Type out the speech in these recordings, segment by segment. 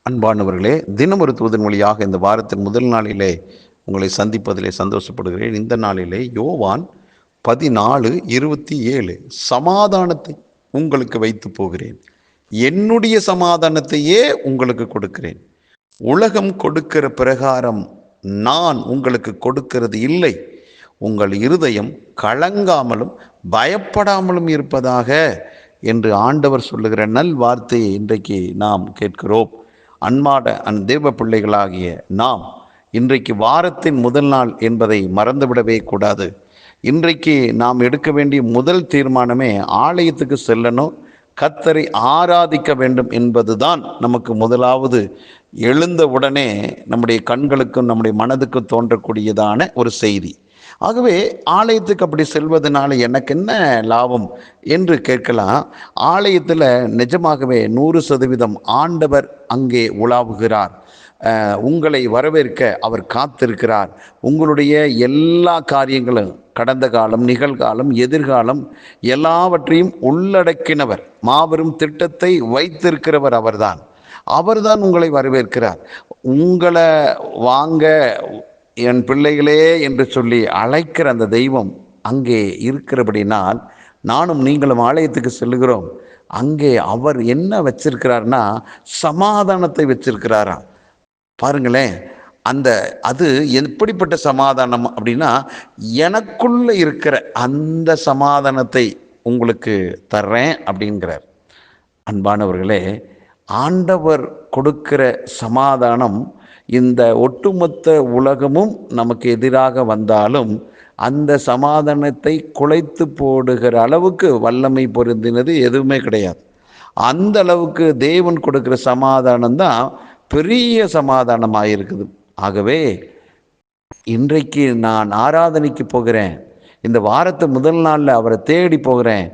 அன்பானவர்களே, தினம் ஒரு தூதன் வழியாக இந்த வாரத்தின் முதல் நாளிலே உங்களை சந்திப்பதிலே சந்தோஷப்படுகிறேன். இந்த நாளிலே யோவான் 14:27 சமாதானத்தை உங்களுக்கு வைத்து போகிறேன், என்னுடைய சமாதானத்தையே உங்களுக்கு கொடுக்கிறேன். உலகம் கொடுக்கிற பிரகாரம் நான் உங்களுக்கு கொடுக்கிறது இல்லை. உங்கள் இருதயம் கலங்காமலும் பயப்படாமலும் இருப்பதாக என்று ஆண்டவர் சொல்லுகிற நல் வார்த்தையை இன்றைக்கு நாம் கேட்கிறோம். தேவ பிள்ளைகளாகிய நாம் இன்றைக்கு வாரத்தின் முதல் நாள் என்பதை மறந்துவிடவே கூடாது. இன்றைக்கு நாம் எடுக்க வேண்டிய முதல் தீர்மானமே ஆலயத்துக்கு செல்லணும், கர்த்தரை ஆராதிக்க வேண்டும் என்பதுதான் நமக்கு முதலாவது எழுந்த உடனே நம்முடைய கண்களுக்கும் நம்முடைய மனதுக்கும் தோன்றக்கூடியதான ஒரு செய்தி. ஆகவே ஆலயத்துக்கு அப்படி செல்வதனால எனக்கு என்ன லாபம் என்று கேட்கலாம். ஆலயத்தில் நிஜமாகவே 100% ஆண்டவர் அங்கே உலாவுகிறார். உங்களை வரவேற்க அவர் காத்திருக்கிறார். உங்களுடைய எல்லா காரியங்களும், கடந்த காலம், நிகழ்காலம், எதிர்காலம் எல்லாவற்றையும் உள்ளடக்கினவர், மாபெரும் திட்டத்தை வைத்திருக்கிறவர் அவர்தான் உங்களை வரவேற்கிறார். உங்களை வாங்க என் பிள்ளைகளே என்று சொல்லி அழைக்கிற அந்த தெய்வம் அங்கே இருக்கிறபடினால் நானும் நீங்களும் ஆலயத்துக்கு செல்லுகிறோம். அங்கே அவர் என்ன வச்சிருக்கிறார்னா சமாதானத்தை வச்சிருக்கிறாரா. பாருங்களேன், அது எப்படிப்பட்ட சமாதானம் அப்படின்னா, எனக்குள்ள இருக்கிற அந்த சமாதானத்தை உங்களுக்கு தர்றேன் அப்படிங்கிறார். அன்பானவர்களே, ஆண்டவர் கொடுக்கிற சமாதானம் இந்த ஒட்டுமொத்த உலகமும் நமக்கு எதிராக வந்தாலும் அந்த சமாதானத்தை குலைத்து போடுகிற அளவுக்கு வல்லமை பொருந்தினது எதுவுமே கிடையாது. அந்த அளவுக்கு தேவன் கொடுக்கிற சமாதானம் தான் பெரிய சமாதானமாக இருக்குது. ஆகவே இன்றைக்கு நான் ஆராதனைக்கு போகிறேன், இந்த வாரத்து முதல் நாளில் அவரை தேடி போகிறேன்,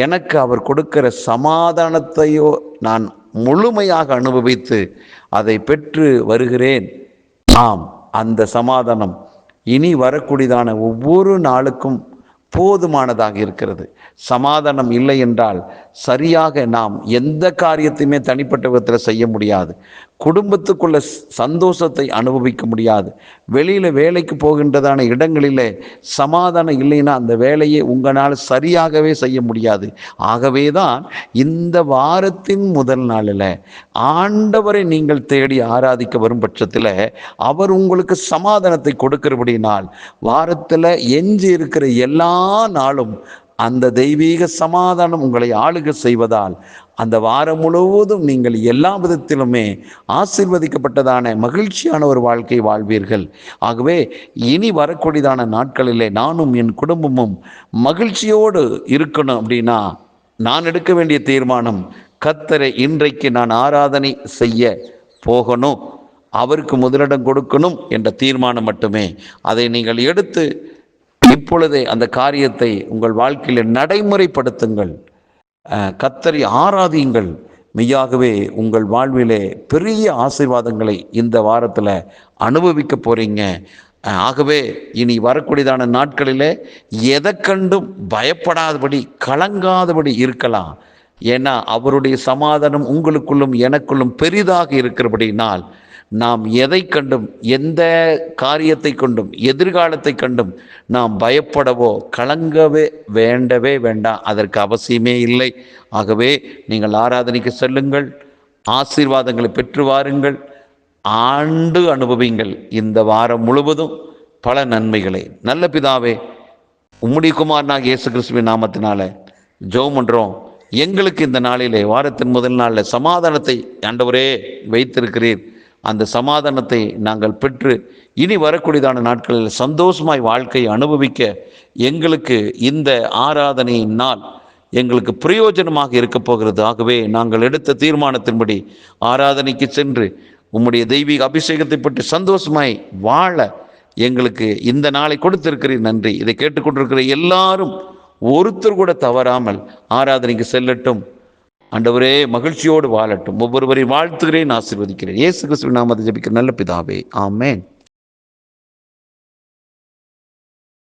எனக்கு அவர் கொடுக்கிற சமாதானத்தையோ நான் முழுமையாக அனுபவித்து அதை பெற்று வருகிறேன். ஆம், அந்த சமாதானம் இனி வரக்கூடியதான ஒவ்வொரு நாளுக்கும் போதுமானதாக இருக்கிறது. சமாதானம் இல்லை என்றால் சரியாக நாம் எந்த காரியத்தையுமே தனிப்பட்ட விதத்தில் செய்ய முடியாது. குடும்பத்துக்குள்ள சந்தோஷத்தை அனுபவிக்க முடியாது. வெளியில் வேலைக்கு போகின்றதான இடங்களிலே சமாதானம் இல்லைன்னா அந்த வேலையை உங்களால் சரியாகவே செய்ய முடியாது. ஆகவே தான் இந்த வாரத்தின் முதல் நாளில் ஆண்டவரை நீங்கள் தேடி ஆராதிக்க வரும் பட்சத்தில் அவர் உங்களுக்கு சமாதானத்தை கொடுக்கிறபடினால் வாரத்தில் எஞ்சி இருக்கிற எல்லா நாளும் அந்த தெய்வீக சமாதானம் உங்களை ஆளுகை செய்வதால் அந்த வாரம் முழுவதும் நீங்கள் எல்லா விதத்திலுமே ஆசீர்வதிக்கப்பட்டதான மகிழ்ச்சியான ஒரு வாழ்க்கை வாழ்வீர்கள். ஆகவே இனி வரக்கூடியதான நாட்களிலே நானும் என் குடும்பமும் மகிழ்ச்சியோடு இருக்கணும் அப்படின்னா நான் எடுக்க வேண்டிய தீர்மானம், கர்த்தரை இன்றைக்கு நான் ஆராதனை செய்ய போகணும், அவருக்கு முதலிடம் கொடுக்கணும் என்ற தீர்மானம் மட்டுமே. அதை நீங்கள் எடுத்து இப்பொழுதே அந்த காரியத்தை உங்கள் வாழ்க்கையில் நடைமுறைப்படுத்துங்கள். கர்த்தரை ஆராதியுங்கள். மெய்யாகவே உங்கள் வாழ்விலே பெரிய ஆசீர்வாதங்களை இந்த வாரத்தில் அனுபவிக்க போறீங்க. ஆகவே இனி வரக்கூடியதான நாட்களிலே எதை கண்டும் பயப்படாதபடி, கலங்காதபடி இருக்கலாம். ஏன்னா அவருடைய சமாதானம் உங்களுக்குள்ளும் எனக்குள்ளும் பெரிதாக இருக்கிறபடினால் நாம் எதை கண்டும், எந்த காரியத்தை கொண்டும், எதிர்காலத்தை கண்டும் நாம் பயப்படவோ கலங்கவே வேண்டாம். அதற்கு அவசியமே இல்லை. ஆகவே நீங்கள் ஆராதனைக்கு செல்லுங்கள், ஆசீர்வாதங்களை பெற்று வாருங்கள், ஆண்டு அனுபவிங்கள். இந்த வாரம் முழுவதும் பல நன்மைகளை. நல்ல பிதாவே, உம்முடைய குமாரனாகிய இயேசு கிறிஸ்துவின் நாமத்தினால ஜெபம் பண்றோம். எங்களுக்கு இந்த நாளிலே வாரத்தின் முதல் நாளில் சமாதானத்தை ஆண்டவரே வைத்திருக்கிறீர். அந்த சமாதானத்தை நாங்கள் பெற்று இனி வரக்கூடியதான நாட்களில் சந்தோஷமாய் வாழ்க்கையை அனுபவிக்க எங்களுக்கு இந்த ஆராதனையின் நாள் எங்களுக்கு பிரயோஜனமாக இருக்க போகிறது. ஆகவே நாங்கள் எடுத்த தீர்மானத்தின்படி ஆராதனைக்கு சென்று உம்முடைய தெய்வீக அபிஷேகத்தை பற்றி சந்தோஷமாய் வாழ எங்களுக்கு இந்த நாளை கொடுத்திருக்கிறீர். நன்றி. இதை கேட்டுக்கொண்டிருக்கிற எல்லாரும் ஒருத்தர் கூட தவறாமல் ஆராதனைக்கு செல்லட்டும். ஆண்டவரே மகிழ்ச்சியோடு வாழட்டும். ஒவ்வொருவரையும் வாழ்த்துகிறேன், ஆசீர்வதிக்கிறேன். இயேசு கிறிஸ்துவின் நாமத்தில் ஜெபிக்கிற நல்ல பிதாவே, ஆமென்.